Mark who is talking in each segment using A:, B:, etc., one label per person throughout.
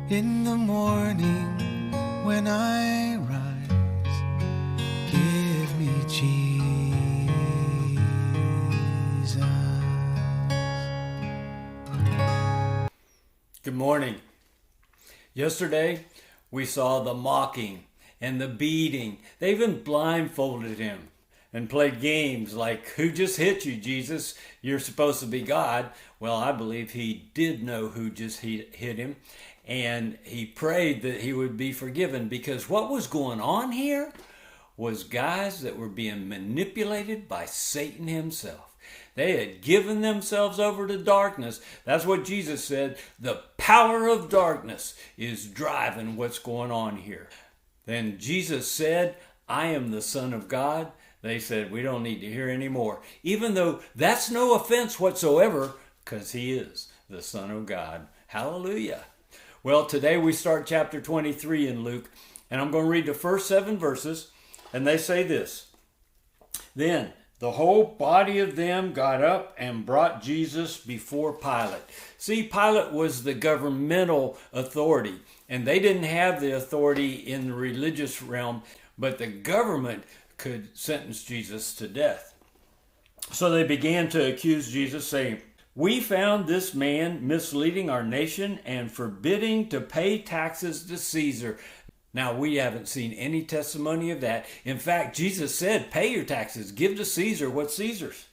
A: In the morning when I rise, give me Jesus.
B: Good morning. Yesterday, we saw the mocking and the beating. They even blindfolded him and played games like, who just hit you, Jesus? You're supposed to be God. Well, I believe he did know who just hit him. And he prayed that he would be forgiven, because what was going on here was guys that were being manipulated by Satan himself. They had given themselves over to darkness. That's what Jesus said. The power of darkness is driving what's going on here. Then Jesus said, I am the Son of God. They said, we don't need to hear anymore. Even though that's no offense whatsoever, because he is the Son of God. Hallelujah. Well, today we start chapter 23 in Luke, and I'm going to read the first 7 verses, and they say this. Then the whole body of them got up and brought Jesus before Pilate. See, Pilate was the governmental authority, and they didn't have the authority in the religious realm, but the government could sentence Jesus to death. So they began to accuse Jesus, saying, we found this man misleading our nation and forbidding to pay taxes to Caesar. Now, we haven't seen any testimony of that. In fact, Jesus said, pay your taxes, give to Caesar what's Caesar's.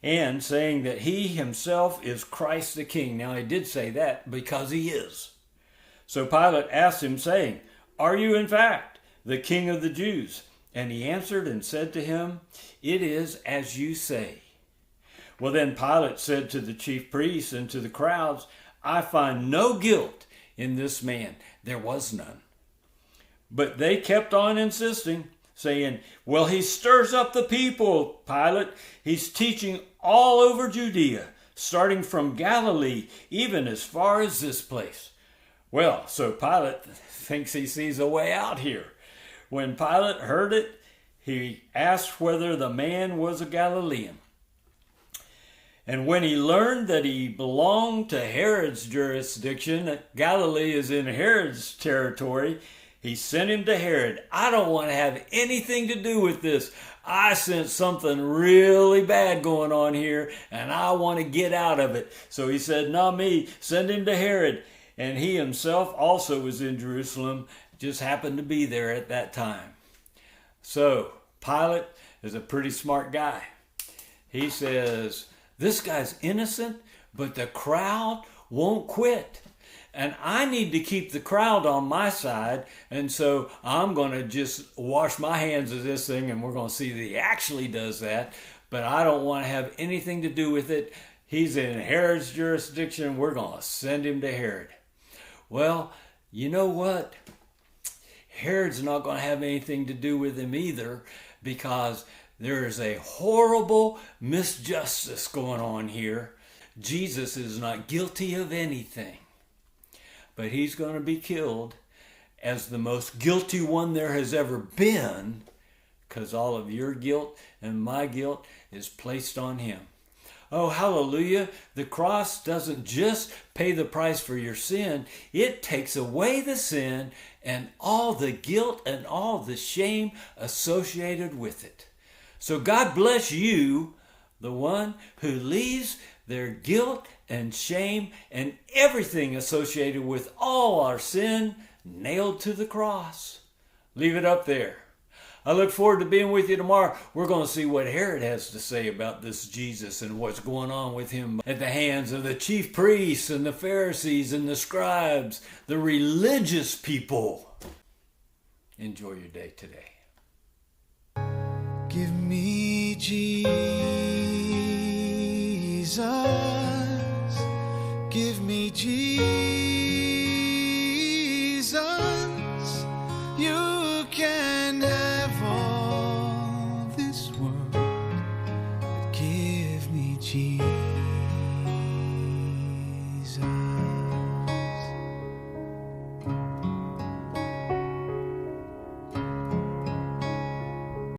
B: And saying that he himself is Christ the King. Now, he did say that because he is. So Pilate asked him, saying, are you in fact the King of the Jews? And he answered and said to him, it is as you say. Well, then Pilate said to the chief priests and to the crowds, I find no guilt in this man. There was none. But they kept on insisting, saying, well, he stirs up the people, Pilate. He's teaching all over Judea, starting from Galilee, even as far as this place. Well, so Pilate thinks he sees a way out here. When Pilate heard it, he asked whether the man was a Galilean. And when he learned that he belonged to Herod's jurisdiction, Galilee is in Herod's territory, he sent him to Herod. I don't want to have anything to do with this. I sense something really bad going on here, and I want to get out of it. So he said, not me, send him to Herod. And he himself also was in Jerusalem, just happened to be there at that time. So Pilate is a pretty smart guy. He says, this guy's innocent, but the crowd won't quit. And I need to keep the crowd on my side. And so I'm going to just wash my hands of this thing, and we're going to see that he actually does that. But I don't want to have anything to do with it. He's in Herod's jurisdiction. We're going to send him to Herod. Well, you know what? Herod's not going to have anything to do with him either, because there is a horrible misjustice going on here. Jesus is not guilty of anything, but he's going to be killed as the most guilty one there has ever been, because all of your guilt and my guilt is placed on him. Oh, hallelujah. The cross doesn't just pay the price for your sin. It takes away the sin and all the guilt and all the shame associated with it. So God bless you, the one who leaves their guilt and shame and everything associated with all our sin nailed to the cross. Leave it up there. I look forward to being with you tomorrow. We're going to see what Herod has to say about this Jesus and what's going on with him at the hands of the chief priests and the Pharisees and the scribes, the religious people. Enjoy your day today.
A: Give me Jesus. Give me Jesus. You can have all this world, but give me Jesus.